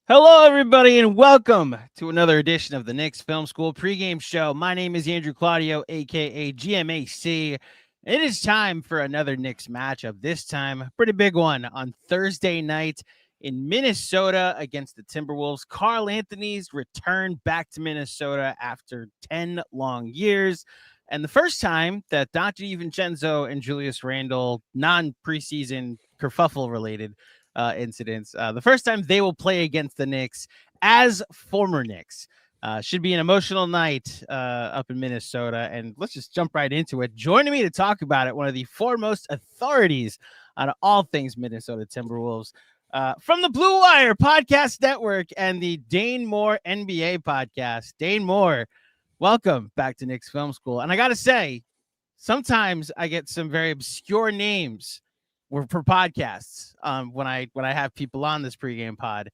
Hello, everybody, and welcome to another edition of the Knicks Film School Pregame Show. My name is Andrew Claudio, a.k.a. GMAC. It is time for another Knicks matchup, this time a pretty big one on Thursday night in Minnesota against the Timberwolves. Karl-Anthony's return back to Minnesota after 10 long years, and the first time that Dante DiVincenzo and Julius Randle, non-preseason kerfuffle-related incidents. The first time they will play against the Knicks as former Knicks. Should be an emotional night up in Minnesota. And let's just jump right into it. Joining me to talk about it, one of the foremost authorities on all things Minnesota Timberwolves, from the Blue Wire Podcast Network and the Dane Moore NBA Podcast. Dane Moore, welcome back to Knicks Film School. And I got to say, sometimes I get some very obscure names for podcasts when I have people on this pregame pod.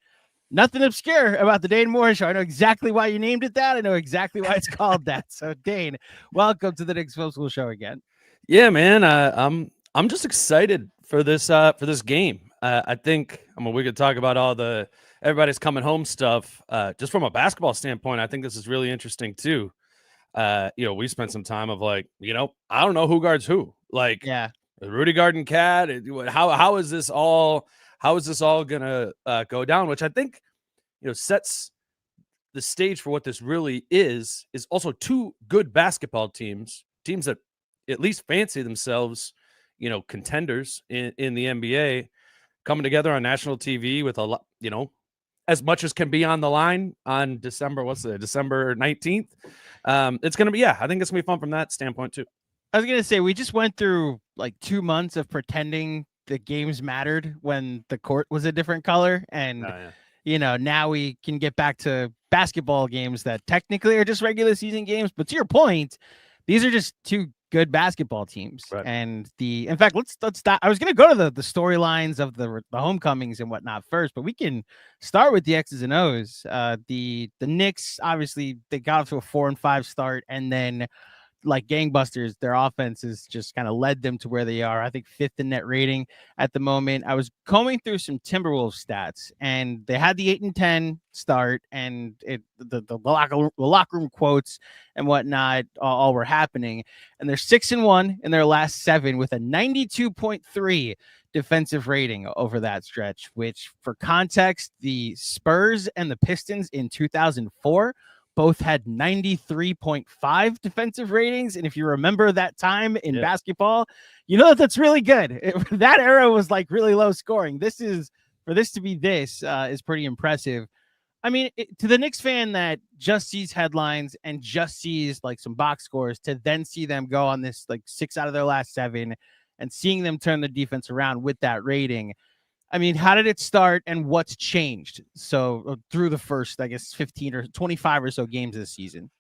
Nothing obscure about the Dane Moore Show. I know exactly why you named it that. I know exactly why it's called that. So, Dane, welcome to the Knicks Film School Show again. Yeah, man. I'm just excited for this game. I think we could talk about all the everybody's coming home stuff. Just from a basketball standpoint, I think this is really interesting too. We spent some time of I don't know who guards who. Yeah. Rudy Garden Cat. How is this all gonna go down? Which I think sets the stage for what this really is also two good basketball teams that at least fancy themselves, contenders in the NBA, coming together on national TV with a lot, as much as can be on the line on December 19th. It's gonna be I think it's gonna be fun from that standpoint too. I was going to say, we just went through 2 months of pretending the games mattered when the court was a different color. And, now we can get back to basketball games that technically are just regular season games. But to your point, these are just two good basketball teams. Right. And in fact, let's stop. I was going to go to the storylines of the homecomings and whatnot first, but we can start with the X's and O's. The Knicks, obviously, they got off to a 4-5 start, and then like gangbusters, their offense has just kind of led them to where they are. I think 5th in net rating at the moment. I was combing through some Timberwolves stats, and they had the 8-10 start, and the locker room quotes and whatnot all were happening. And they're 6-1 in their last 7 with a 92.3 defensive rating over that stretch, which, for context, the Spurs and the Pistons in 2004 both had 93.5 defensive ratings. And if you remember that time in basketball, that's really good. That era was really low scoring. For this to be this is pretty impressive. I mean, to the Knicks fan that just sees headlines and just sees some box scores, to then see them go on this 6 out of their last 7 and seeing them turn the defense around with that rating. I mean, how did it start and what's changed? So through the first, 15 or 25 or so games this season.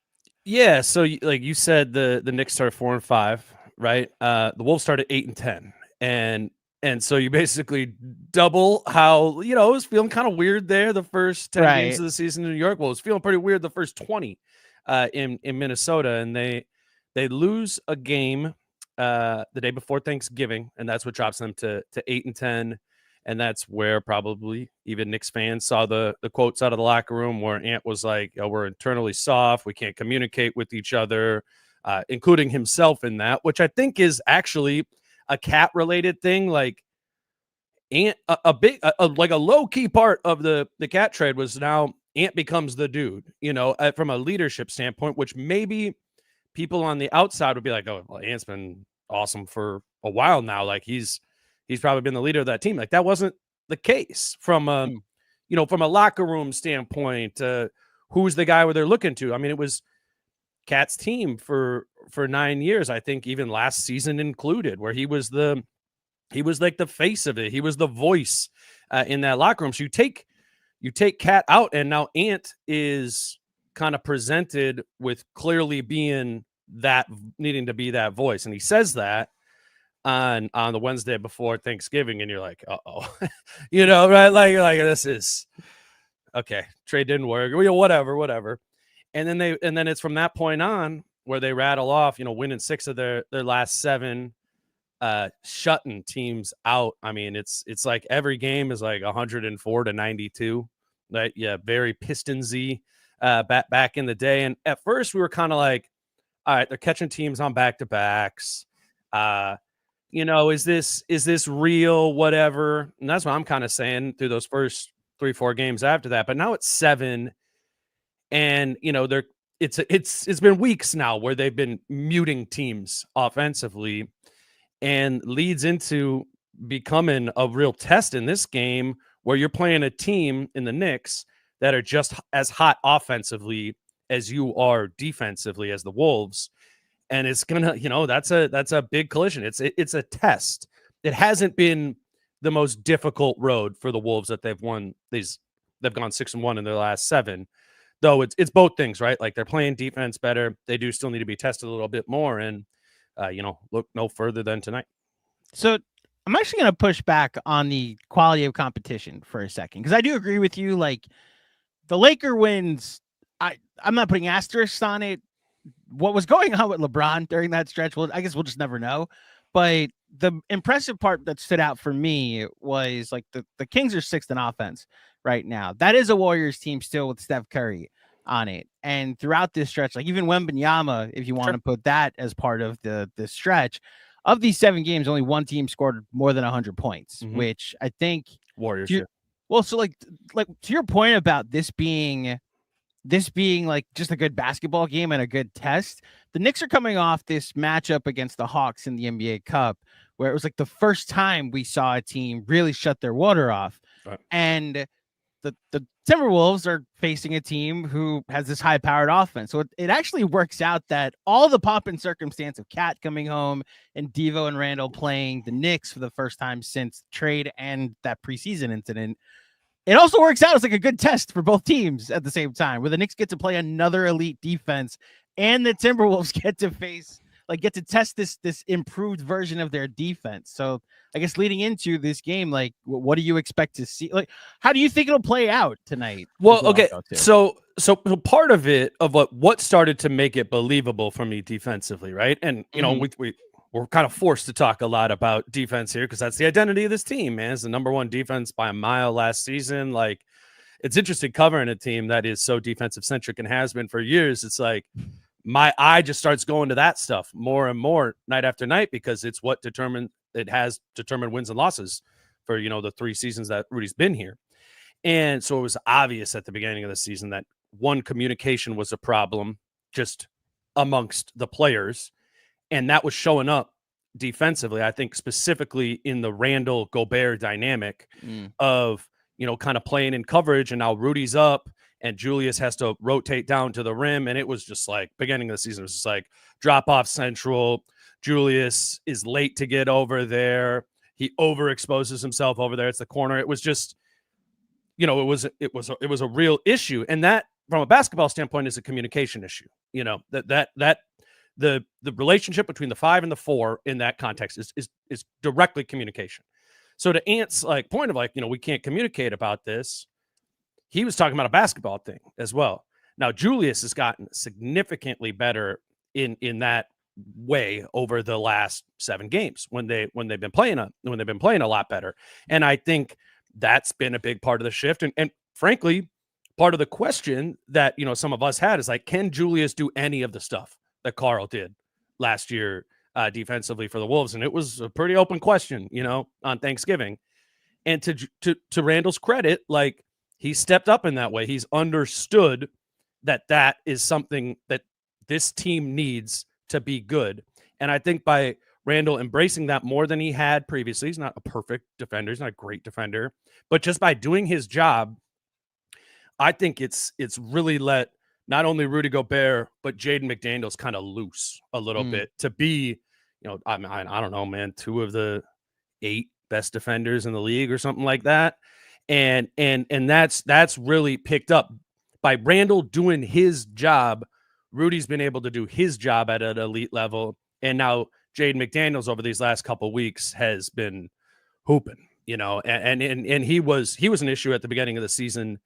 Yeah. So you said, the Knicks started 4-5, right? The Wolves started 8-10, and so you basically double how, it was feeling kind of weird there the first 10 games of the season in New York. Well, it was feeling pretty weird the first 20 in Minnesota, and they lose a game the day before Thanksgiving, and that's what drops them to 8-10. And that's where probably even Knicks fans saw the quotes out of the locker room where Ant was like, we're internally soft. We can't communicate with each other, including himself in that, which I think is actually a Cat related thing. Ant, a low key part of the Cat trade was now Ant becomes the dude, from a leadership standpoint, which maybe people on the outside would be like, oh, well, Ant's been awesome for a while now. He's probably been the leader of that team. That wasn't the case from from a locker room standpoint. Who's the guy where they're looking to? I mean, it was Cat's team for 9 years. I think even last season included, where he was the face of it. He was the voice in that locker room. So you take Cat out, and now Ant is kind of presented with clearly being that, needing to be that voice, and he says that on the Wednesday before Thanksgiving, and you're like, uh-oh, right? You're like, this is okay. Trade didn't work, whatever. And then it's from that point on where they rattle off, winning 6 of their last 7, shutting teams out. I mean, it's like every game is 104-92. right? Yeah, very Pistons-y back in the day. And at first we were kind of like, all right, they're catching teams on back-to-backs. Is this real, whatever? And that's what I'm kind of saying through those first 3-4 games after that. But now it's 7, and it's been weeks now where they've been muting teams offensively, and leads into becoming a real test in this game where you're playing a team in the Knicks that are just as hot offensively as you are defensively as the Wolves. And it's gonna, that's a big collision. It's a test. It hasn't been the most difficult road for the Wolves that they've won. They've gone 6-1 in their last 7, though it's both things, right? Like, they're playing defense better. They do still need to be tested a little bit more, and look no further than tonight. So I'm actually going to push back on the quality of competition for a second, because I do agree with you. Like, the Laker wins, I'm not putting asterisks on it. What was going on with LeBron during that stretch, well, I guess we'll just never know. But the impressive part that stood out for me was, like, the Kings are 6th in offense right now. That is a Warriors team still with Steph Curry on it. And throughout this stretch, like, even Wembanyama, if you want to put that as part of the stretch, of these 7 games, only one team scored more than 100 points, which I think Warriors. Well, so like to your point about this being like just a good basketball game and a good test, the Knicks are coming off this matchup against the Hawks in the NBA Cup, where it was like the first time we saw a team really shut their water off. Right. And the Timberwolves are facing a team who has this high-powered offense. So it actually works out that all the pomp and circumstance of Cat coming home and Devo and Randle playing the Knicks for the first time since trade and that preseason incident, it also works out as like a good test for both teams at the same time, where the Knicks get to play another elite defense and the Timberwolves get to test this improved version of their defense. So I guess leading into this game, like, what do you expect to see? Like, how do you think it'll play out tonight? Well, okay. So part of it, of what started to make it believable for me defensively, right? And, we're kind of forced to talk a lot about defense here because that's the identity of this team, man. It's the number 1 defense by a mile last season. Like, it's interesting covering a team that is so defensive centric and has been for years. It's like, my eye just starts going to that stuff more and more night after night, because it's what has determined wins and losses for, the 3 seasons that Rudy's been here. And so it was obvious at the beginning of the season that, one, communication was a problem just amongst the players. And that was showing up defensively, I think, specifically in the Randle Gobert dynamic of, kind of playing in coverage. And now Rudy's up and Julius has to rotate down to the rim. And it was just like, beginning of the season, it was just like drop off central. Julius is late to get over there. He overexposes himself over there. It's the corner. It was just, it was a real issue. And that, from a basketball standpoint, is a communication issue. The relationship between the 5 and the 4 in that context is directly communication. So to Ant's point of we can't communicate about this, he was talking about a basketball thing as well. Now Julius has gotten significantly better in that way over the last 7 games when they've been playing a lot better. And I think that's been a big part of the shift. And frankly, part of the question that some of us had is like, can Julius do any of the stuff that Karl did last year defensively for the Wolves? And it was a pretty open question, on Thanksgiving. And to Randle's credit, like, he stepped up in that way. He's understood that is something that this team needs to be good. And I think by Randle embracing that more than he had previously, he's not a perfect defender, he's not a great defender, but just by doing his job, I think it's really let not only Rudy Gobert, but Jaden McDaniels kind of loose a little bit to be, I don't know, man, 2 of the 8 best defenders in the league or something like that. And that's really picked up by Randle doing his job. Rudy's been able to do his job at an elite level. And now Jaden McDaniels over these last couple of weeks has been hooping, and he was an issue at the beginning of the season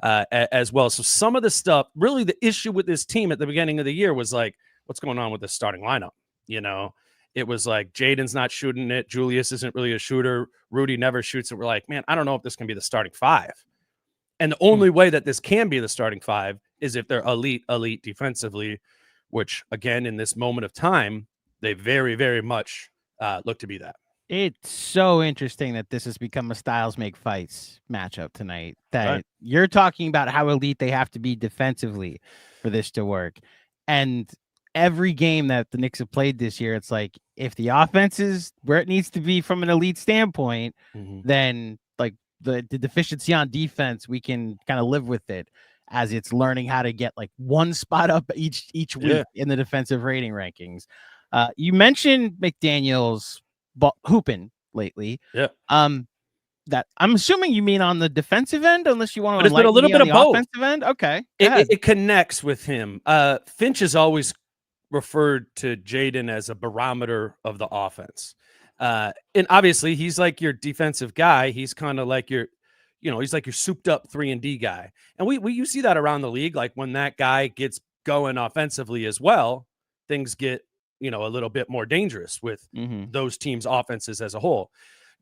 as well. So some of the stuff, really the issue with this team at the beginning of the year was like, what's going on with this starting lineup? It was like, Jaden's not shooting it. Julius isn't really a shooter. Rudy never shoots it. We're like, man, I don't know if this can be the starting 5. And the only way that this can be the starting five is if they're elite defensively, which again, in this moment of time, they very, very much look to be that. It's so interesting that this has become a styles make fights matchup tonight. That you're talking about how elite they have to be defensively for this to work. And every game that the Knicks have played this year, it's like if the offense is where it needs to be from an elite standpoint, then like the deficiency on defense, we can kind of live with it as it's learning how to get like one spot up each week in the defensive rating rankings. You mentioned McDaniels hooping lately. That I'm assuming you mean on the defensive end, unless you want to enlighten a little me bit on of the both. Offensive end. Okay, it connects with him. Finch has always referred to Jaden as a barometer of the offense, and obviously he's like your defensive guy. He's kind of like your, he's like your souped up 3-and-D guy, and you see that around the league. Like when that guy gets going offensively as well, things get a little bit more dangerous with those teams' offenses as a whole.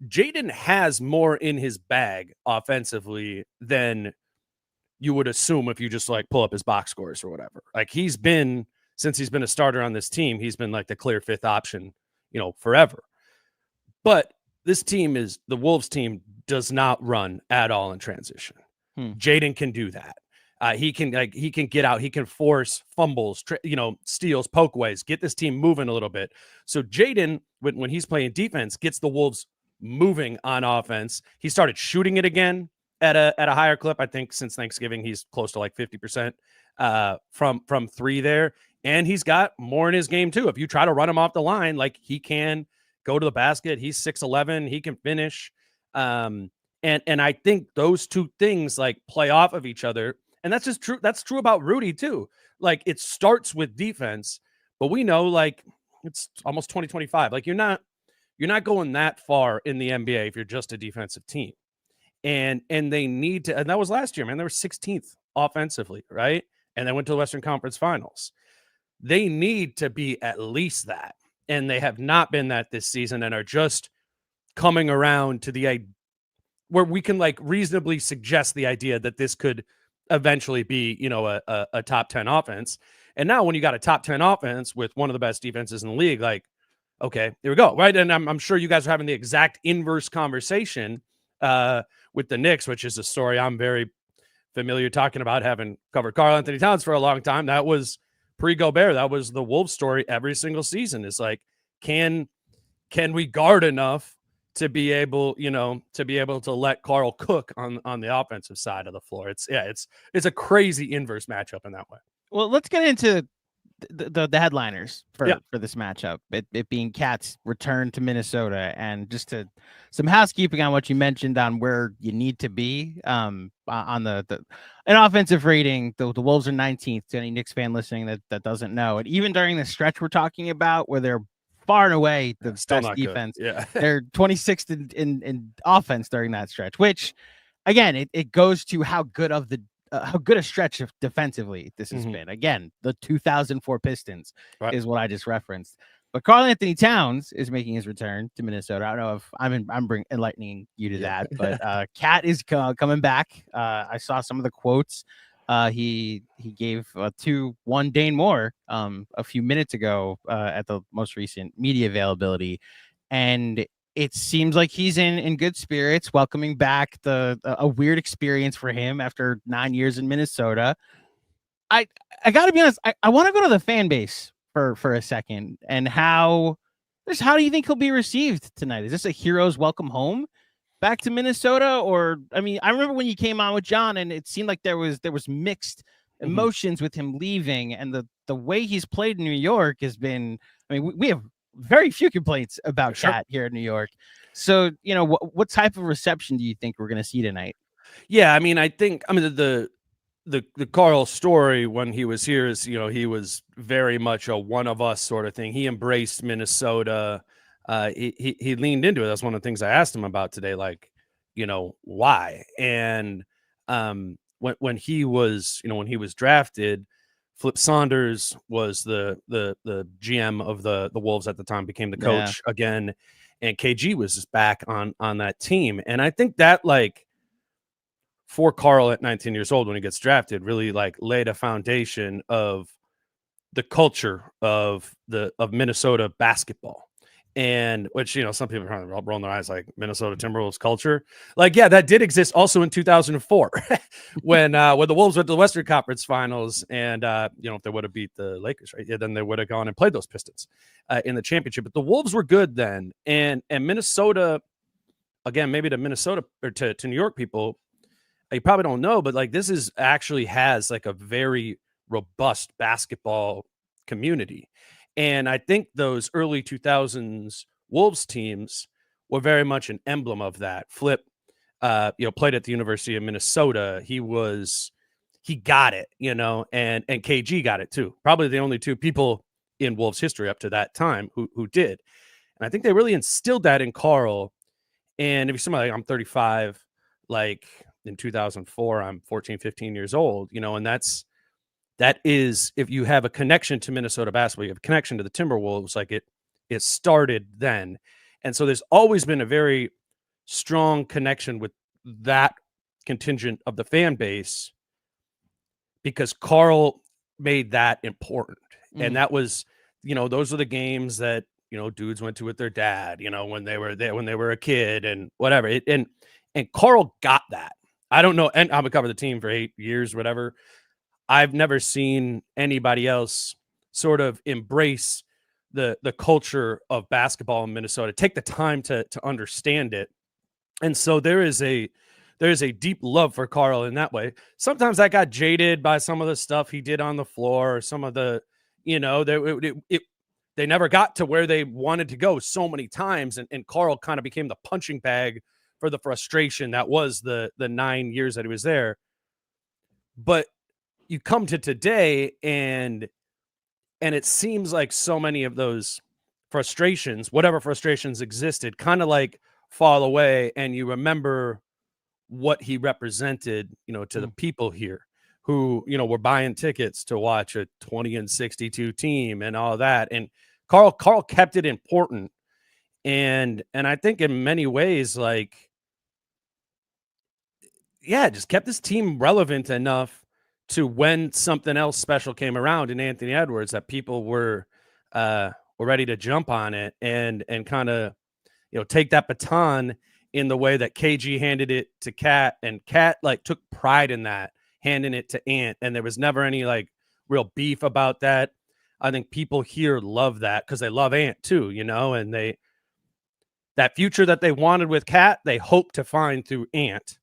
Jaden has more in his bag offensively than you would assume if you just like pull up his box scores or whatever. Like since he's been a starter on this team, he's been like the clear fifth option, forever. But this team the Wolves team does not run at all in transition. Jaden can do that. He can get out. He can force fumbles, steals, pokeaways, get this team moving a little bit. So Jaden, when he's playing defense, gets the Wolves moving on offense. He started shooting it again at a higher clip. I think since Thanksgiving, he's close to like 50% from three there. And he's got more in his game too. If you try to run him off the line, like he can go to the basket. He's 6'11". He can finish. And I think those two things like play off of each other. And that's just true. That's true about Rudy too. Like it starts with defense, but we know like it's almost 2025. Like you're not going that far in the NBA if you're just a defensive team. And they need to, and that was last year, man. They were 16th offensively, right? And they went to the Western Conference Finals. They need to be at least that. And they have not been that this season and are just coming around to the where we can like reasonably suggest the idea that this could eventually be, a top 10 offense. And now when you got a top 10 offense with one of the best defenses in the league, like, okay, here we go. Right. And I'm sure you guys are having the exact inverse conversation with the Knicks, which is a story I'm very familiar talking about, having covered Karl-Anthony Towns for a long time. That was pre-Gobert. That was the Wolves story every single season. It's like, can we guard enough to be able to let Karl cook on the offensive side of the floor? It's a crazy inverse matchup in that way. Well, let's get into the headliners for this matchup. It being Cat's return to Minnesota, and just some housekeeping on what you mentioned on where you need to be on an offensive rating. The Wolves are 19th. To any Knicks fan listening that doesn't know, and even during the stretch we're talking about, where they're far and away the best defense. Yeah. They're 26th in offense during that stretch, which again, it goes to how good a stretch defensively this has been. Again, the 2004 Pistons is what I just referenced. But Karl-Anthony Towns is making his return to Minnesota. I don't know if I'm enlightening you to that, but Cat is coming back. I saw some of the quotes. He gave one Dane Moore a few minutes ago at the most recent media availability, and it seems like he's in good spirits, welcoming back a weird experience for him after 9 years in Minnesota. I got to be honest, I want to go to the fan base for a second, and how do you think he'll be received tonight? Is this a hero's welcome home back to Minnesota? Or, I mean, I remember when you came on with John, and it seemed like there was mixed emotions with him leaving, and the way he's played in New York has been, I mean, we have very few complaints about Cat here in New York. So, what type of reception do you think we're going to see tonight? Yeah, I mean, the Karl story when he was here is, he was very much a one of us sort of thing. He embraced Minnesota. He leaned into it. That's one of the things I asked him about today. Like, why? And when he was drafted, Flip Saunders was the GM of the Wolves at the time, became the coach again, and KG was just back on that team. And I think that, like, for Karl at 19 years old when he gets drafted, really like laid a foundation of the culture of Minnesota basketball. And which, some people are rolling their eyes like Minnesota Timberwolves culture. Like, yeah, that did exist also in 2004 when the Wolves went to the Western Conference Finals. And, if they would have beat the Lakers, right? Yeah, then they would have gone and played those Pistons in the championship. But the Wolves were good then. And Minnesota, again, maybe to Minnesota or to New York people, you probably don't know, but like this is actually has like a very robust basketball community. And I think those early 2000s Wolves teams were very much an emblem of that. Flip, played at the University of Minnesota. He got it, and KG got it too. Probably the only two people in Wolves history up to that time who did. And I think they really instilled that in Karl. And if you're somebody like I'm 35, like in 2004, I'm 14, 15 years old, and that is, if you have a connection to Minnesota basketball, you have a connection to the Timberwolves, like it started then. And so there's always been a very strong connection with that contingent of the fan base because Karl made that important. And that was, those are the games that, dudes went to with their dad, when they were there, when they were a kid and whatever. And Karl got that. I don't know. And I've covered the team for 8 years, whatever. I've never seen anybody else sort of embrace the culture of basketball in Minnesota, take the time to understand it. And so there is a deep love for Karl in that way. Sometimes I got jaded by some of the stuff he did on the floor, or some of the, they never got to where they wanted to go so many times. And Karl kind of became the punching bag for the frustration that was the 9 years that he was there. But you come to today and it seems like so many of those frustrations, whatever frustrations existed, kind of like fall away. And you remember what he represented, to the people here who, were buying tickets to watch a 20-62 team and all that. And Karl kept it important. And I think in many ways, like, yeah, just kept this team relevant enough to when something else special came around in Anthony Edwards that people were ready to jump on it and kind of, take that baton in the way that KG handed it to Cat, and Cat like took pride in that, handing it to Ant. And there was never any like real beef about that. I think people here love that because they love Ant too, and that future that they wanted with Cat, they hope to find through Ant.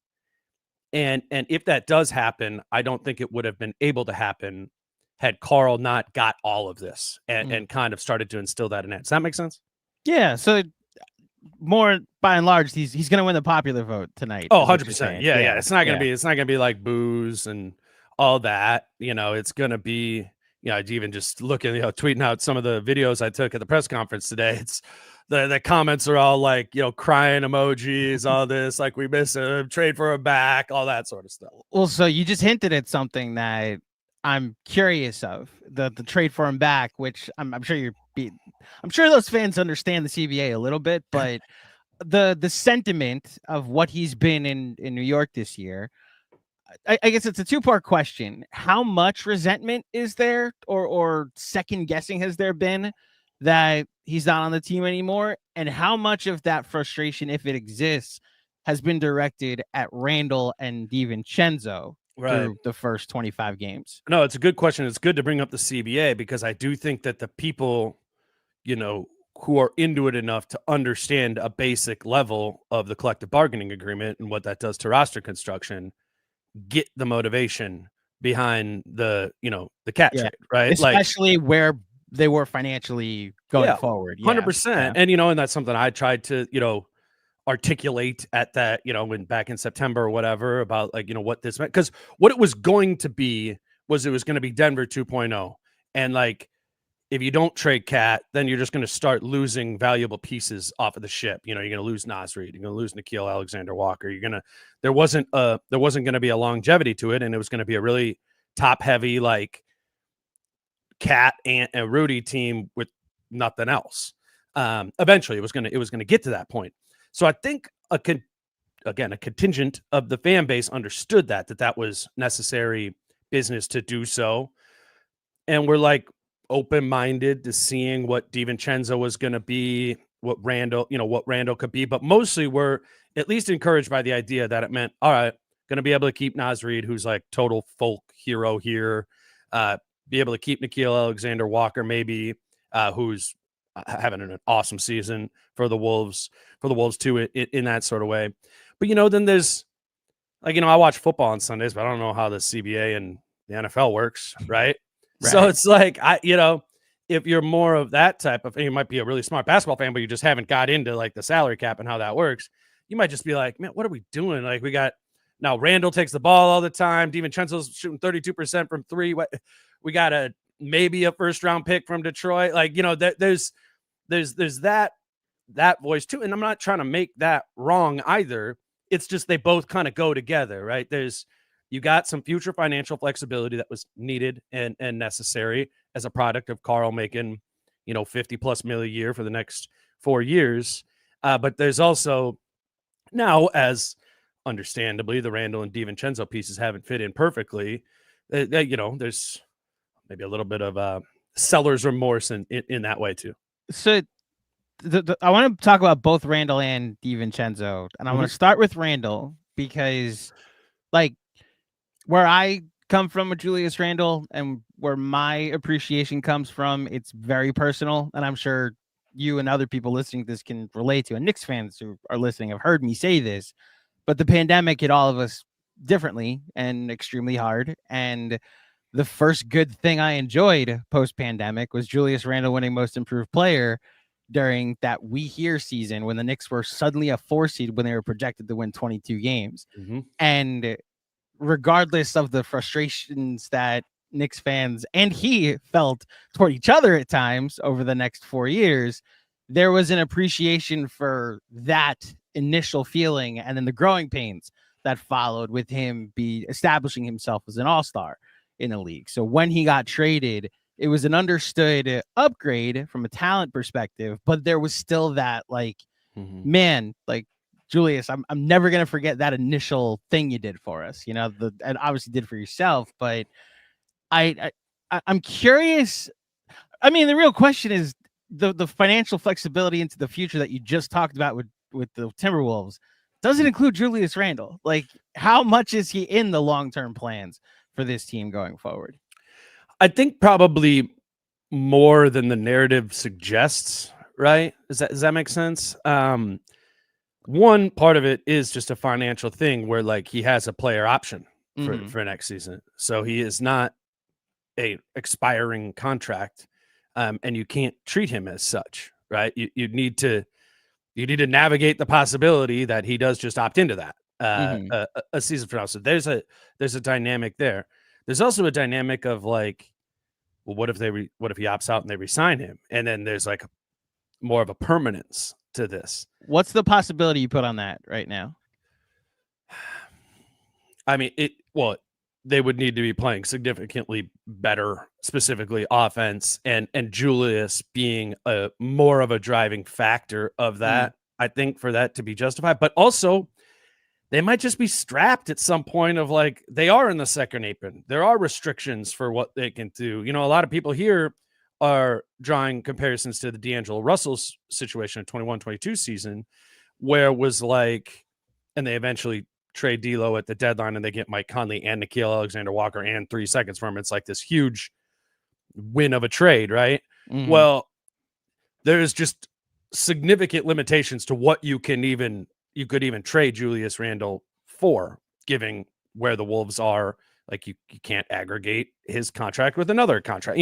And if that does happen, I don't think it would have been able to happen had Karl not got all of this and kind of started to instill that in it. Does that make sense? Yeah. So more by and large, he's going to win the popular vote tonight. Oh, 100%. Yeah. It's not going to be like booze and all that. It's going to be, even just looking, tweeting out some of the videos I took at the press conference today. It's the comments are all like, crying emojis, all this, like we miss a trade for a back, all that sort of stuff. Well, so you just hinted at something that I'm curious of, the trade for him back, which I'm sure I'm sure those fans understand the CBA a little bit, but the sentiment of what he's been in New York this year, I guess it's a two-part question. How much resentment is there or second guessing has there been that he's not on the team anymore? And how much of that frustration, if it exists, has been directed at Randle and DiVincenzo through the first 25 games? No, it's a good question. It's good to bring up the CBA because I do think that the people, who are into it enough to understand a basic level of the collective bargaining agreement and what that does to roster construction get the motivation behind the Cat trade, right? Especially where they were financially going forward. 100%. And, and that's something I tried to, articulate at that, when back in September or whatever about like, what this meant. Because what it was going to be was it was going to be Denver 2.0. And like, if you don't trade Cat, then you're just going to start losing valuable pieces off of the ship. You're going to lose Naz Reid. You're going to lose Nickeil Alexander-Walker. There wasn't going to be a longevity to it. And it was going to be a really top heavy, like Cat and a Rudy team with nothing else. Eventually it was going to get to that point. So I think a again, a contingent of the fan base understood that was necessary business to do so. And we're like open-minded to seeing what DiVincenzo was going to be, what Randle could be. But mostly we're at least encouraged by the idea that it meant, all right, going to be able to keep Naz Reid, who's like total folk hero here, be able to keep Nickeil Alexander-Walker, maybe, who's having an awesome season for the Wolves too, in that sort of way. But, then there's like, I watch football on Sundays, but I don't know how the CBA and the NFL works, right? So it's like, if you're more of that type of, you might be a really smart basketball fan, but you just haven't got into like the salary cap and how that works. You might just be like, man, what are we doing? Like now Randle takes the ball all the time. DiVincenzo's shooting 32% from three. We got maybe a first round pick from Detroit. Like, there's that voice too. And I'm not trying to make that wrong either. It's just, they both kind of go together, right? You got some future financial flexibility that was needed and necessary as a product of Karl making, $50+ million a year for the next 4 years. But there's also now, as understandably, the Randle and DiVincenzo pieces haven't fit in perfectly. There's maybe a little bit of seller's remorse in that way too. So I want to talk about both Randle and DiVincenzo, and I want to start with Randle because, like, where I come from with Julius Randle and where my appreciation comes from, it's very personal, and I'm sure you and other people listening to this can relate to. And Knicks fans who are listening have heard me say this, but the pandemic hit all of us differently and extremely hard. And the first good thing I enjoyed post-pandemic was Julius Randle winning Most Improved Player during that We Here season when the Knicks were suddenly a 4 seed when they were projected to win 22 games. And regardless of the frustrations that Knicks fans and he felt toward each other at times over the next 4 years, there was an appreciation for that initial feeling and then the growing pains that followed with him establishing himself as an all-star in the league. So when he got traded, it was an understood upgrade from a talent perspective, but there was still that man, like, Julius, I'm never going to forget that initial thing you did for us, and obviously did for yourself, but I'm curious. I mean, the real question is the financial flexibility into the future that you just talked about with the Timberwolves. Does it include Julius Randle? Like, how much is he in the long-term plans for this team going forward? I think probably more than the narrative suggests, right? Does that make sense? One part of it is just a financial thing where, like, he has a player option for next season. So he is not a expiring contract, and you can't treat him as such, right? You need to navigate the possibility that he does just opt into that a season from now. So there's a dynamic there. There's also a dynamic of like, well, what if he opts out and they resign him? And then there's like more of a permanence to this. What's the possibility you put on that right now? I mean, they would need to be playing significantly better, specifically offense, and Julius being more of a driving factor of that. I think for that to be justified, but also they might just be strapped at some point of like, they are in the second apron. There are restrictions for what they can do. A lot of people here are drawing comparisons to the D'Angelo Russell's situation in 21-22 season, where it was like, and they eventually trade D'Lo at the deadline and they get Mike Conley and Nickeil Alexander-Walker and 3 seconds from him. It's like this huge win of a trade, right? Well, there's just significant limitations to what you could even trade Julius Randle for, given where the Wolves are. Like, you can't aggregate his contract with another contract.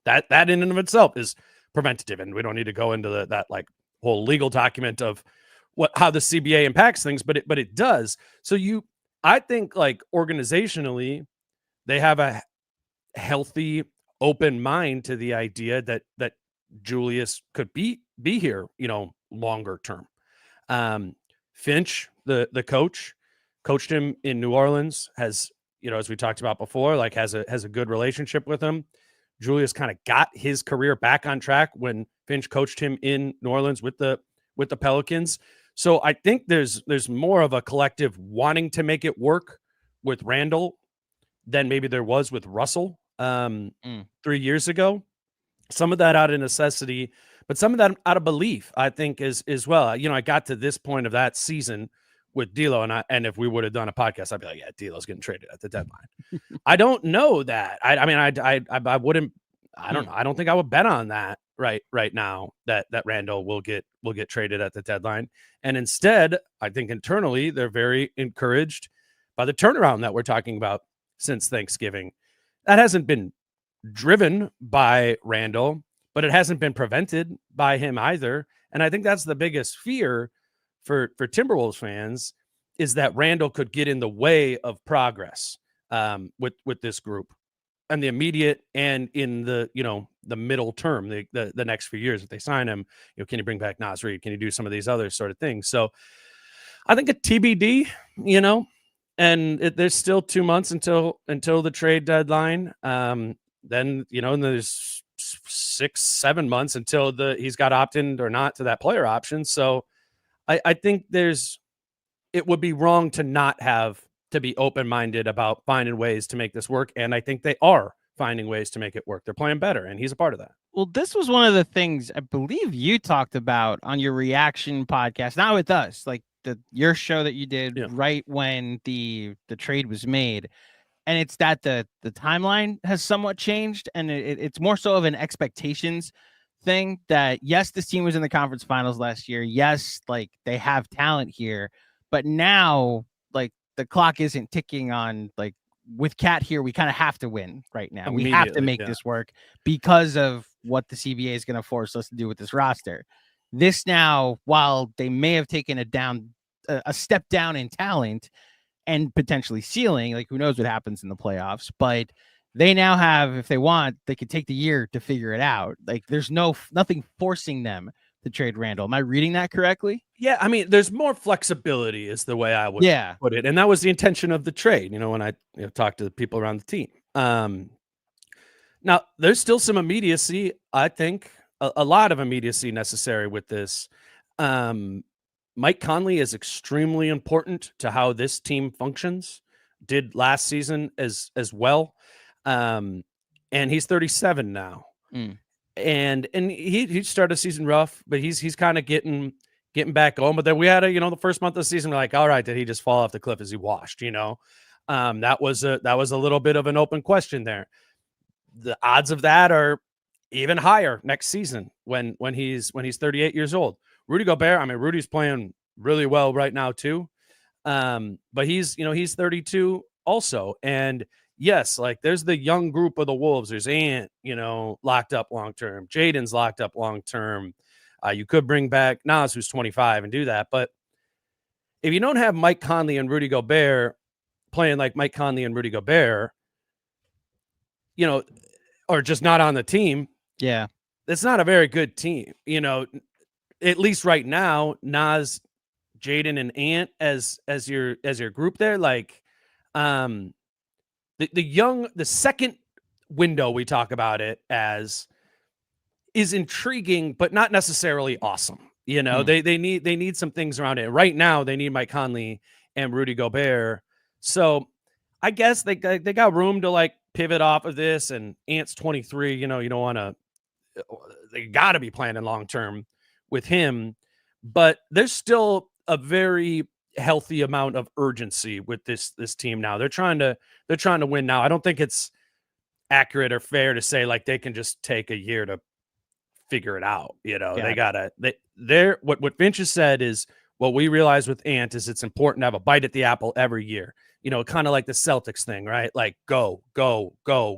That in and of itself is preventative, and we don't need to go into that like whole legal document of how the CBA impacts things, but it does. So I think, like, organizationally, they have a healthy, open mind to the idea that Julius could be here, longer term. Finch, the coach, coached him in New Orleans, has, as we talked about before, like has a good relationship with him. Julius kind of got his career back on track when Finch coached him in New Orleans with the Pelicans. So I think there's more of a collective wanting to make it work with Randle than maybe there was with Russell 3 years ago. Some of that out of necessity, but some of that out of belief, I think, is well. I got to this point of that season with D'Lo, and if we would have done a podcast, I'd be like, yeah, D'Lo's getting traded at the deadline. I don't know that. I mean, I wouldn't. I don't know. I don't think I would bet on that right now that Randle will get traded at the deadline. And instead, I think internally they're very encouraged by the turnaround that we're talking about since Thanksgiving. That hasn't been driven by Randle, but it hasn't been prevented by him either. And I think that's the biggest fear for Timberwolves fans, is that Randle could get in the way of progress with this group and the immediate and in the the middle term, the next few years. If they sign him, can you bring back Naz Reid? Can you do some of these other sort of things? So I think a TBD, and there's still 2 months until the trade deadline. Then, and there's 6-7 months until he's got opt-in or not to that player option. So I think it would be wrong to not have to be open-minded about finding ways to make this work. And I think they are finding ways to make it work. They're playing better, and he's a part of that. Well, this was one of the things I believe you talked about on your reaction podcast, not with us, like your show that you did right when the trade was made. And it's that the timeline has somewhat changed, and it's more so of an expectations thing that, yes, this team was in the conference finals last year. Yes, like they have talent here, but now like the clock isn't ticking on, like with Cat here, we kind of have to win right now. We have to make this work because of what the CBA is going to force us to do with this roster. This now, while they may have taken a step down in talent and potentially ceiling, like who knows what happens in the playoffs, but they now have, if they want, they could take the year to figure it out. Like there's nothing forcing them to trade Randle. Am I reading that correctly? Yeah, I mean, there's more flexibility is the way I would put it. And that was the intention of the trade, when I talked to the people around the team. Now, there's still some immediacy, I think, a lot of immediacy necessary with this. Mike Conley is extremely important to how this team functions, did last season as well. And he's 37 now. And he started the season rough, but he's kind of getting back on. But then we had the first month of the season, we're like, all right, did he just fall off the cliff as he washed? That was a little bit of an open question there. The odds of that are even higher next season when he's 38 years old. Rudy Gobert, I mean, Rudy's playing really well right now too. But he's 32 also. And yes, like there's the young group of the Wolves. There's Ant, locked up long-term. Jaden's locked up long-term. You could bring back Naz, who's 25, and do that. But if you don't have Mike Conley and Rudy Gobert playing like Mike Conley and Rudy Gobert, or just not on the team, it's not a very good team. At least right now, Naz, Jaden, and Ant as your group there, like the second window we talk about it as is intriguing, but not necessarily awesome. They need some things around it. Right now, they need Mike Conley and Rudy Gobert. So I guess they got room to like pivot off of this. And Ant's 23. You don't want to. They got to be planning long term with him, but there's still a very healthy amount of urgency with this team now. They're trying to win now. I don't think it's accurate or fair to say like they can just take a year to figure it out. What Finch has said is what we realize with Ant is it's important to have a bite at the apple every year. Kind of like the Celtics thing, right? Like go,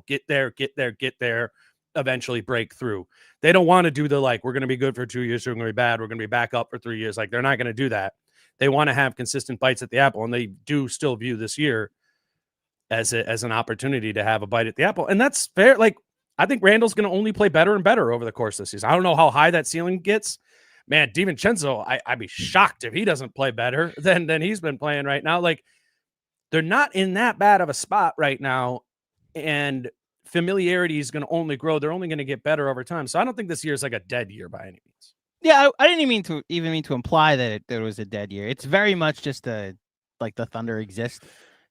get there, eventually break through. They don't want to do the like, we're going to be good for 2 years, we're going to be bad, we're going to be back up for 3 years. Like they're not going to do that. They want to have consistent bites at the apple, and they do still view this year as an opportunity to have a bite at the apple. And that's fair. Like I think Randle's going to only play better and better over the course of the season. I don't know how high that ceiling gets. Man, DiVincenzo, I'd be shocked if he doesn't play better than he's been playing right now. Like they're not in that bad of a spot right now, and familiarity is going to only grow. They're only going to get better over time. So I don't think this year is like a dead year by any means. Yeah, I didn't even mean to imply that it was a dead year. It's very much just like the Thunder exist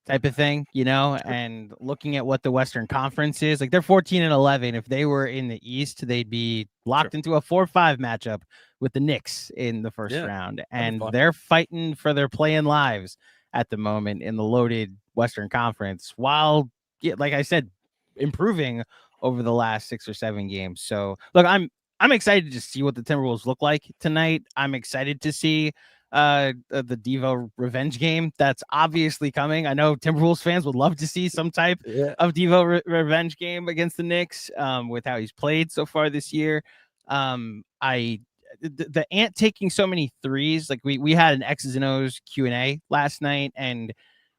type of thing, Sure. and looking at what the Western Conference is, like they're 14-11. If they were in the East, they'd be Sure. locked into a 4-5 matchup with the Knicks in the first Yeah, round. that'd be And fun. they're fighting for their playing lives at the moment in the loaded Western Conference, while, like I said, improving over the last 6 or 7 games. So look, I'm excited to see what the Timberwolves look like tonight. I'm excited to see the Devo revenge game that's obviously coming. I know Timberwolves fans would love to see some type Yeah. of Devo revenge game against the Knicks, with how he's played so far this year. The Ant taking so many threes, like we had an X's and O's Q&A last night, and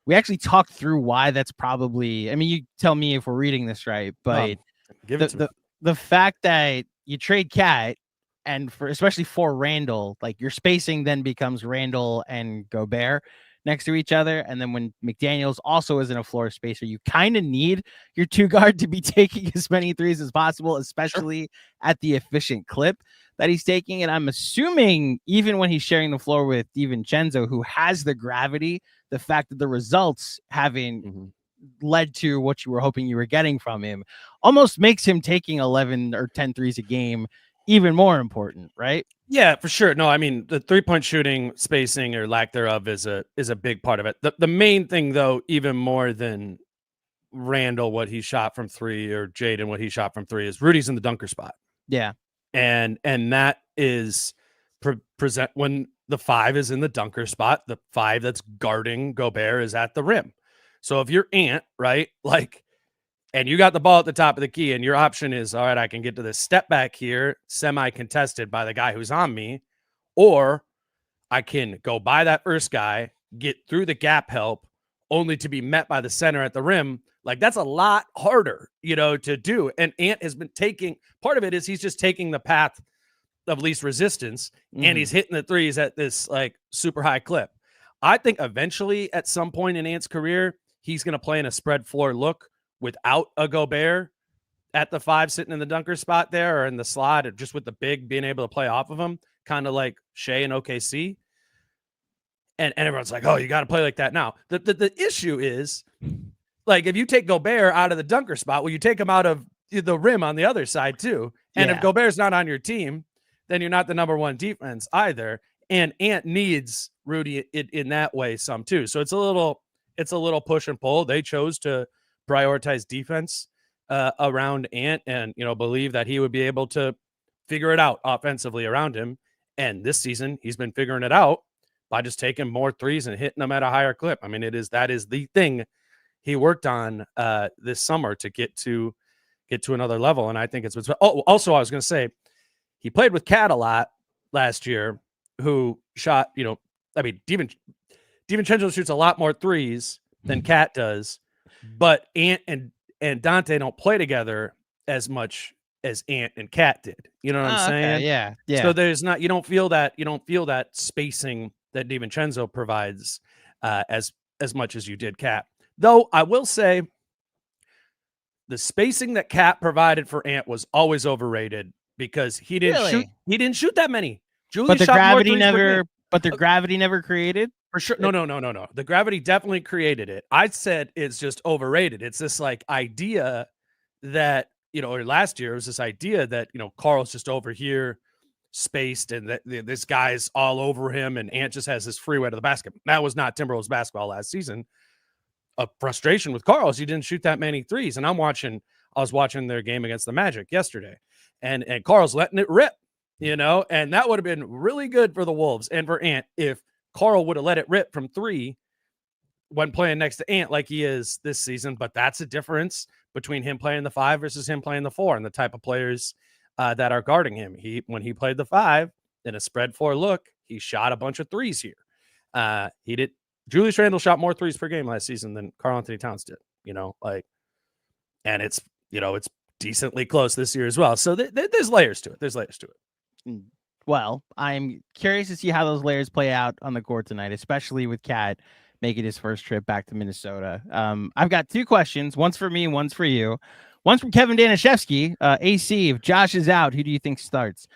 we actually talked through why that's probably, I mean, you tell me if we're reading this right, but Give it the to me. the fact that you trade Cat, and especially for Randle, like your spacing then becomes Randle and Gobert next to each other. And then when McDaniels also isn't a floor spacer, you kind of need your two guard to be taking as many threes as possible, especially at the efficient clip that he's taking. And I'm assuming even when he's sharing the floor with DiVincenzo, who has the gravity, the fact that the results haven't led to what you were hoping you were getting from him almost makes him taking 11 or 10 threes a game even more important, right? Yeah, for sure. No, I mean the 3-point shooting, spacing or lack thereof is a big part of it. The main thing though, even more than Randall what he shot from 3 or Jaden what he shot from 3 is Rudy's in the dunker spot. Yeah. And that is present when the 5 is in the dunker spot, the 5 that's guarding Gobert is at the rim. So if you're Ant, right, like, and you got the ball at the top of the key and your option is, all right, I can get to this step back here, semi-contested by the guy who's on me, or I can go by that first guy, get through the gap help, only to be met by the center at the rim. Like, that's a lot harder, to do. And Ant has been taking, part of it is he's just taking the path of least resistance, and he's hitting the threes at this like super high clip. I think eventually at some point in Ant's career, he's going to play in a spread floor look without a Gobert at the 5 sitting in the dunker spot there, or in the slot, or just with the big being able to play off of him, kind of like Shea and OKC. And everyone's like, oh, you got to play like that now. The issue is, like, if you take Gobert out of the dunker spot, well, you take him out of the rim on the other side too. And if Gobert's not on your team, then you're not the number one defense either. And Ant needs Rudy in that way some too. So it's a little push and pull. They chose to prioritize defense around Ant, and believe that he would be able to figure it out offensively around him. And this season, he's been figuring it out by just taking more threes and hitting them at a higher clip. I mean, that is the thing he worked on this summer to get to another level. And I think it's also, I was going to say, he played with Cat a lot last year, who shot, I mean, DiVincenzo shoots a lot more threes than Cat does, but Ant and Dante don't play together as much as Ant and Cat did. You know what I'm saying? Okay, yeah. So there's not, you don't feel that spacing that DiVincenzo provides as much as you did Cat. Though I will say the spacing that Cat provided for Ant was always overrated, because he didn't shoot that many. Julius shot more threes per game. But the gravity never created? For sure. No. The gravity definitely created it. I said it's just overrated. It's this like idea that, or last year it was this idea that, Karl's just over here spaced and that this guy's all over him and Ant just has this freeway to the basket. That was not Timberwolves basketball last season. A frustration with Karl is he didn't shoot that many threes. And I was watching their game against the Magic yesterday, and Karl's letting it rip, and that would have been really good for the Wolves and for Ant if Karl would have let it rip from 3 when playing next to Ant like he is this season. But that's a difference between him playing the 5 versus him playing the 4 and the type of players that are guarding him. When he played the 5 in a spread floor look, he shot a bunch of threes here. Julius Randle shot more threes per game last season than Karl-Anthony Towns did, and it's decently close this year as well. So there's layers to it. Well, I'm curious to see how those layers play out on the court tonight, especially with Cat making his first trip back to Minnesota. I've got 2 questions. One's for me and one's for you. One's from Kevin Danishevsky. AC, if Josh is out, who do you think starts?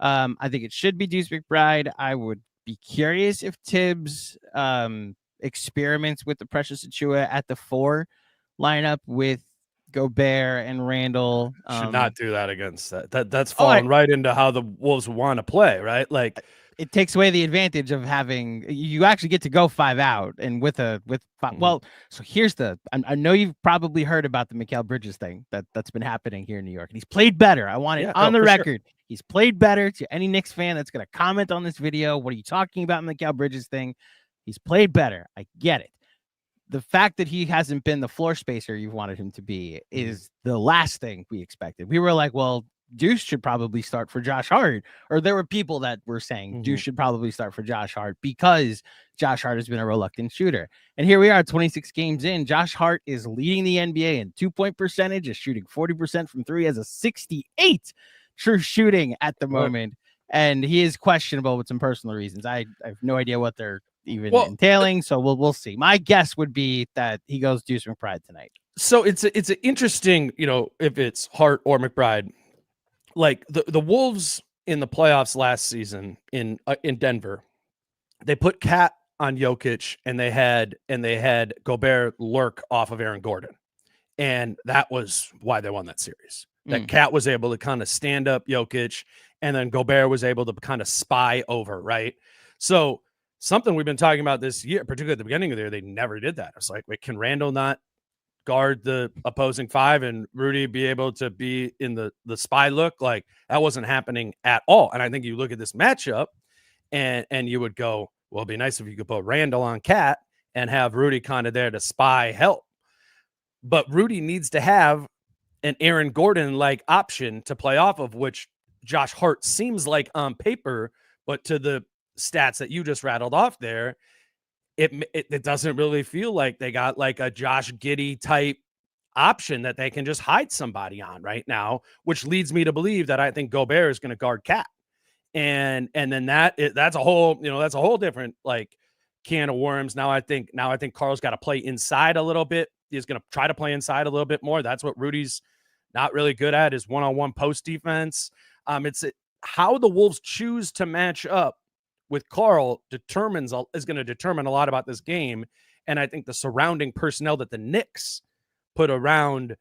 I think it should be Deuce McBride. I would be curious if Tibbs experiments with the Precious Achua at the 4 lineup with Gobert and Randall. Should not do that against that. That's Oh, falling right into how the Wolves want to play, right? Like, it takes away the advantage of having you actually get to go 5 out and with five. Mhm. Well, so here's I know you've probably heard about the Mikal Bridges thing that's been happening here in New York, and he's played better. I want it on the record. Sure. He's played better. To any Knicks fan that's going to comment on this video, what are you talking about, Mikal Bridges thing? He's played better. I get it. The fact that he hasn't been the floor spacer you've wanted him to be is the last thing we expected. We were like, well, Deuce should probably start for Josh Hart, or there were people that were saying Deuce should probably start for Josh Hart because Josh Hart has been a reluctant shooter. And here we are 26 games in. Josh Hart is leading the NBA in 2-point percentage, is shooting 40% from 3, has a 68 true shooting at the moment. And he is questionable with some personal reasons. I have no idea what they're even entailing. So we'll see. My guess would be that he goes Deuce McBride tonight. So it's an interesting, if it's Hart or McBride, like the Wolves in the playoffs last season in Denver, they put Cat on Jokic and they had Gobert lurk off of Aaron Gordon. And that was why they won that series. That Cat was able to kind of stand up Jokic, and then Gobert was able to kind of spy over, right? So something we've been talking about this year, particularly at the beginning of the year, they never did that. It's like, wait, can Randle not guard the opposing 5 and Rudy be able to be in the spy look? Like, that wasn't happening at all. And I think you look at this matchup and you would go, well, it'd be nice if you could put Randle on Cat and have Rudy kind of there to spy help. But Rudy needs to have an Aaron Gordon-like option to play off of, which Josh Hart seems like on paper, but to the stats that you just rattled off there, it doesn't really feel like they got like a Josh Giddey type option that they can just hide somebody on right now, which leads me to believe that I think Gobert is going to guard Cat. And then that's a whole different like can of worms. Now I think Karl's got to play inside a little bit. He's going to try to play inside a little bit more. That's what Rudy's not really good at, is one-on-one post defense. It's how the Wolves choose to match up with Karl is going to determine a lot about this game. And I think the surrounding personnel that the Knicks put around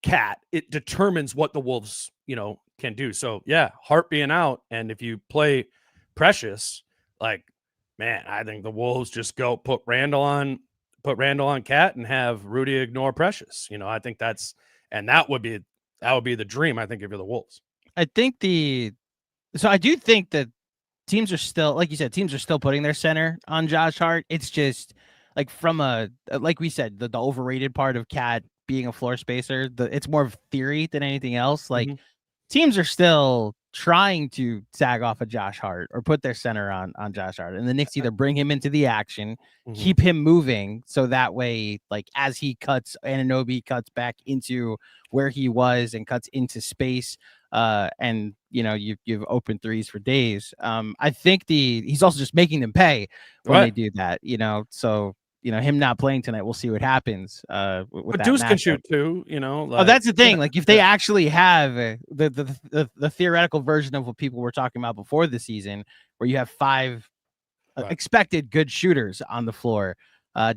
Cat, it determines what the Wolves, can do. So yeah, Hart being out, and if you play Precious, like, man, I think the Wolves just go put Randle on Cat and have Rudy ignore Precious. I think that would be the dream, I think, if you're the Wolves. I do think that teams are still, like you said, putting their center on Josh Hart. It's just like like we said, the overrated part of Cat being a floor spacer, it's more of theory than anything else. Like, teams are still trying to sag off a Josh Hart or put their center on Josh Hart, and the Knicks either bring him into the action, keep him moving, so that way, like, as he cuts, Anunoby cuts back into where he was and cuts into space, and you've open threes for days. I think he's also just making them pay when they do that. So him not playing tonight, we'll see what happens. But Deuce can shoot too, that's the thing. Like, if they actually have the theoretical version of what people were talking about before the season, where you have 5 expected good shooters on the floor,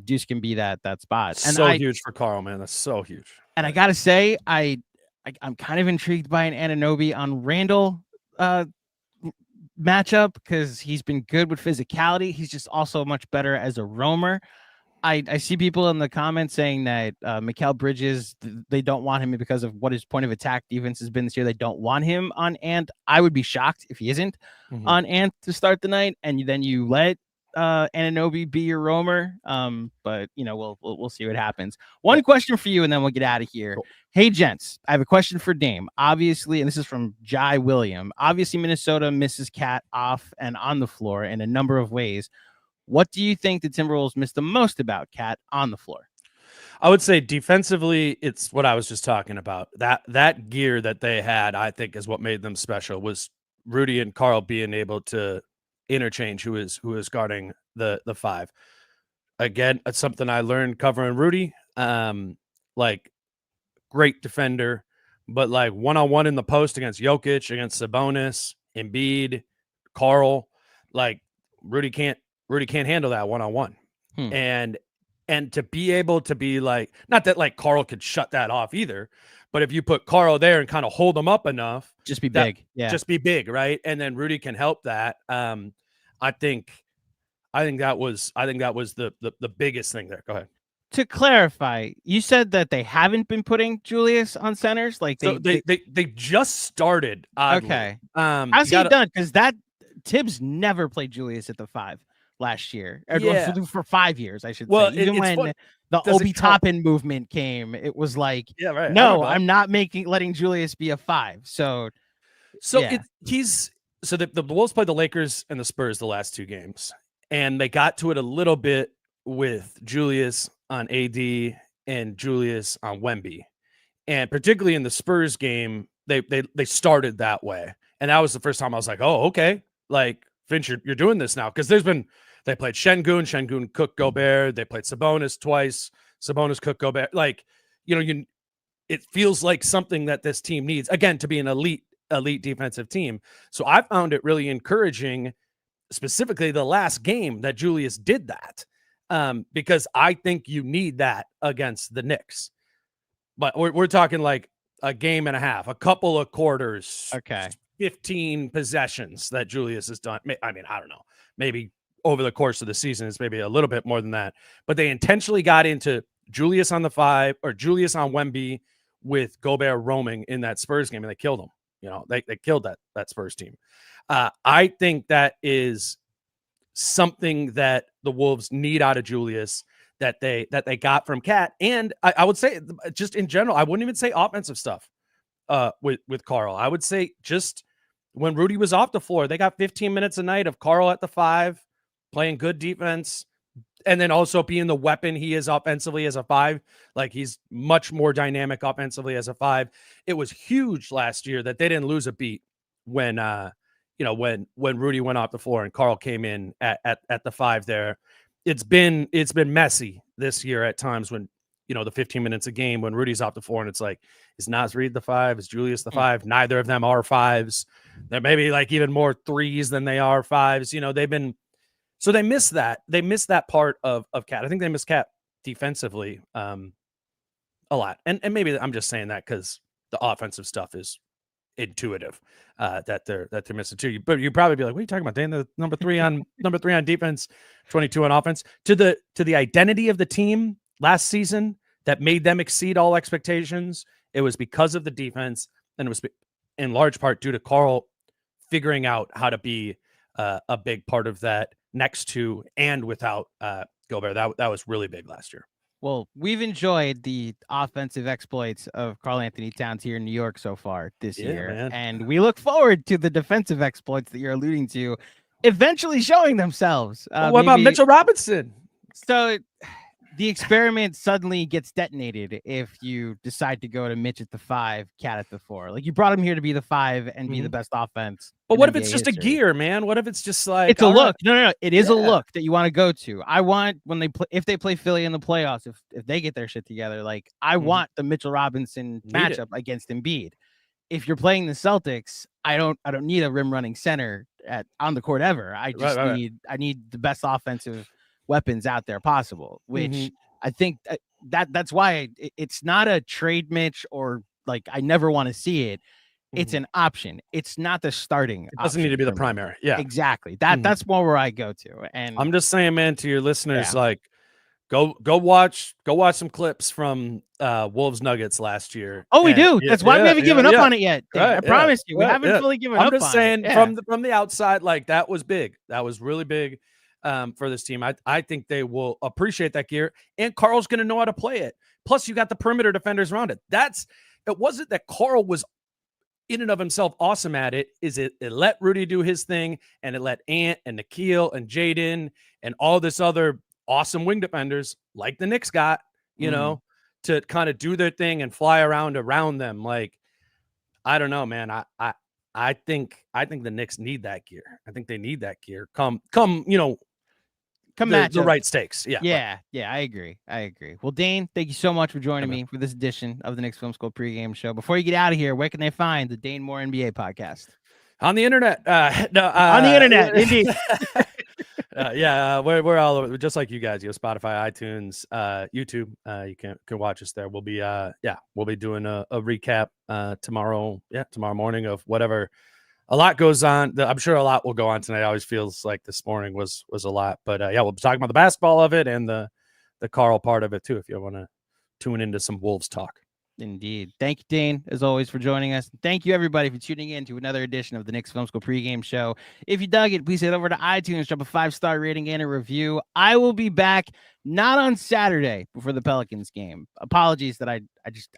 Deuce can be that spot. And huge for Karl, man. That's so huge. And I gotta say, I'm kind of intrigued by an Anunoby on Randle matchup, because he's been good with physicality. He's just also much better as a roamer. I see people in the comments saying that Mikal Bridges, they don't want him because of what his point of attack defense has been this year. They don't want him on Ant. I would be shocked if he isn't on Ant to start the night, and then you let Anunoby be your roamer. But we'll see what happens. One question for you, and then we'll get out of here. Cool. Hey, gents, I have a question for Dame. Obviously, and this is from Jai William. Obviously, Minnesota misses Cat off and on the floor in a number of ways. What do you think the Timberwolves missed the most about Cat on the floor? I would say defensively, it's what I was just talking about. That gear that they had, I think, is what made them special, was Rudy and Karl being able to interchange who is guarding the 5. Again, it's something I learned covering Rudy. Like, great defender, but like one-on-one in the post against Jokic, against Sabonis, Embiid, Karl, like Rudy can't handle that one-on-one. Hmm. And to be able to be like, not that like Karl could shut that off either, but if you put Karl there and kind of hold him up enough, Just be big. Yeah. just be big, right? And then Rudy can help that. I think that was the biggest thing there. Go ahead. To clarify, you said that they haven't been putting Julius on centers. Like they just started. Oddly. Okay. How's he done? Because that Tibbs never played Julius at the 5 last year. Yeah. For 5 years, I should Well, say. Even when the Obi Toppin movement came, it was like, yeah, right. No, I'm not letting Julius be a 5. So yeah. The Wolves played the Lakers and the Spurs the last 2 games, and they got to it a little bit with Julius on AD and Julius on Wemby. And particularly in the Spurs game, they started that way. And that was the first time I was like, oh, okay. Like, Finch, you're doing this now. Because they played Şengün, Cook, Gobert. They played Sabonis twice. Sabonis, Cook, Gobert. Like, it feels like something that this team needs, again, to be an elite defensive team. So I found it really encouraging, specifically the last game, that Julius did that. Because I think you need that against the Knicks. But we're talking like a game and a half, a couple of quarters, okay, 15 possessions that Julius has done. I mean, I don't know. Maybe over the course of the season, it's maybe a little bit more than that. But they intentionally got into Julius on the 5 or Julius on Wemby with Gobert roaming in that Spurs game, and they killed him. They killed that Spurs team. I think that is something that the Wolves need out of Julius that they got from Cat. And I would say, just in general, I wouldn't even say offensive stuff with Karl. I would say just when Rudy was off the floor, they got 15 minutes a night of Karl at the 5, playing good defense, and then also being the weapon he is offensively as a 5. Like, he's much more dynamic offensively as a 5. It was huge last year that they didn't lose a beat when Rudy went off the floor and Karl came in at the 5 there. It's been messy this year at times when, the 15 minutes a game when Rudy's off the floor, and it's like, is Naz Reid the 5? Is Julius the 5? Neither of them are 5s. They're maybe like even more 3s than they are 5s. So they miss that. They miss that part of Cat. I think they miss Cat defensively a lot. And maybe I'm just saying that because the offensive stuff is intuitive that they're missing too. But you probably be like, what are you talking about, Dan? The number 3 on defense, 22 on offense. To the identity of the team last season that made them exceed all expectations, it was because of the defense, and it was in large part due to Karl figuring out how to be a big part of that next to and without Gobert. That was really big last year. Well, we've enjoyed the offensive exploits of Karl-Anthony Towns here in New York so far this year. Man. And we look forward to the defensive exploits that you're alluding to eventually showing themselves. What about Mitchell Robinson? So the experiment suddenly gets detonated if you decide to go to Mitch at the 5, Cat at the 4. Like, you brought him here to be the 5 and be the best offense. But what if it's just history. A gear, man? What if it's just like it's a look? No. It is a look that you want to go to. I want when if they play Philly in the playoffs, if they get their shit together, like I want the Mitchell Robinson matchup against Embiid. If you're playing the Celtics, I don't need a rim running center on the court ever. I just need the best offensive weapons out there possible, which I think that's why it's not a trade Mitch or like I never want to see it. It's an option. It's not the starting. It doesn't need to be the primary. Yeah, exactly. That's more where I go to. And I'm just saying, man, to your listeners, like go watch some clips from Wolves Nuggets last year. Oh, we do. That's why we haven't given up on it yet. Right, I promise you, we haven't fully given up. I'm just saying from the outside, like that was big. That was really big for this team. I think they will appreciate that gear, and Karl's going to know how to play it. Plus, you got the perimeter defenders around it. It wasn't that Karl was in and of himself awesome at it. It let Rudy do his thing, and it let Ant and Nikhil and Jaden and all this other awesome wing defenders like the Knicks got, to kind of do their thing and fly around them. Like, I don't know, man. I think the Knicks need that gear. I think they need that gear. Come the right stakes. Yeah. I agree. Well, Dane, thank you so much for joining me for this edition of the Knicks Film School pregame show. Before you get out of here, where can they find the Dane Moore NBA podcast? On the internet. On the internet, indeed. We're all over, just like you guys. Spotify, iTunes, YouTube. You can watch us there. We'll be we'll be doing a recap tomorrow. Yeah, tomorrow morning of whatever. A lot goes on. I'm sure a lot will go on tonight. It always feels like this morning was a lot. But we'll be talking about the basketball of it and the Karl part of it too. If you want to tune into some Wolves talk. Indeed. Thank you, Dane, as always, for joining us. Thank you, everybody, for tuning in to another edition of the Knicks Film School pregame show. If you dug it, please head over to iTunes, drop a 5-star rating and a review. I will be back not on Saturday before the Pelicans game. Apologies that I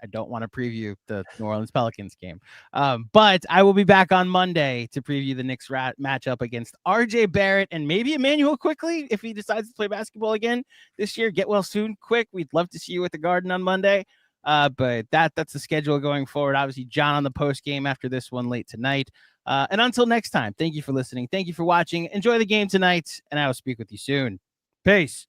don't want to preview the New Orleans Pelicans game. But I will be back on Monday to preview the Knicks matchup against RJ Barrett and maybe Emmanuel Quickly if he decides to play basketball again this year. Get well soon, quick. We'd love to see you at the Garden on Monday. But that's the schedule going forward. Obviously, John on the post game after this one late tonight. And until next time, thank you for listening. Thank you for watching. Enjoy the game tonight, and I will speak with you soon. Peace.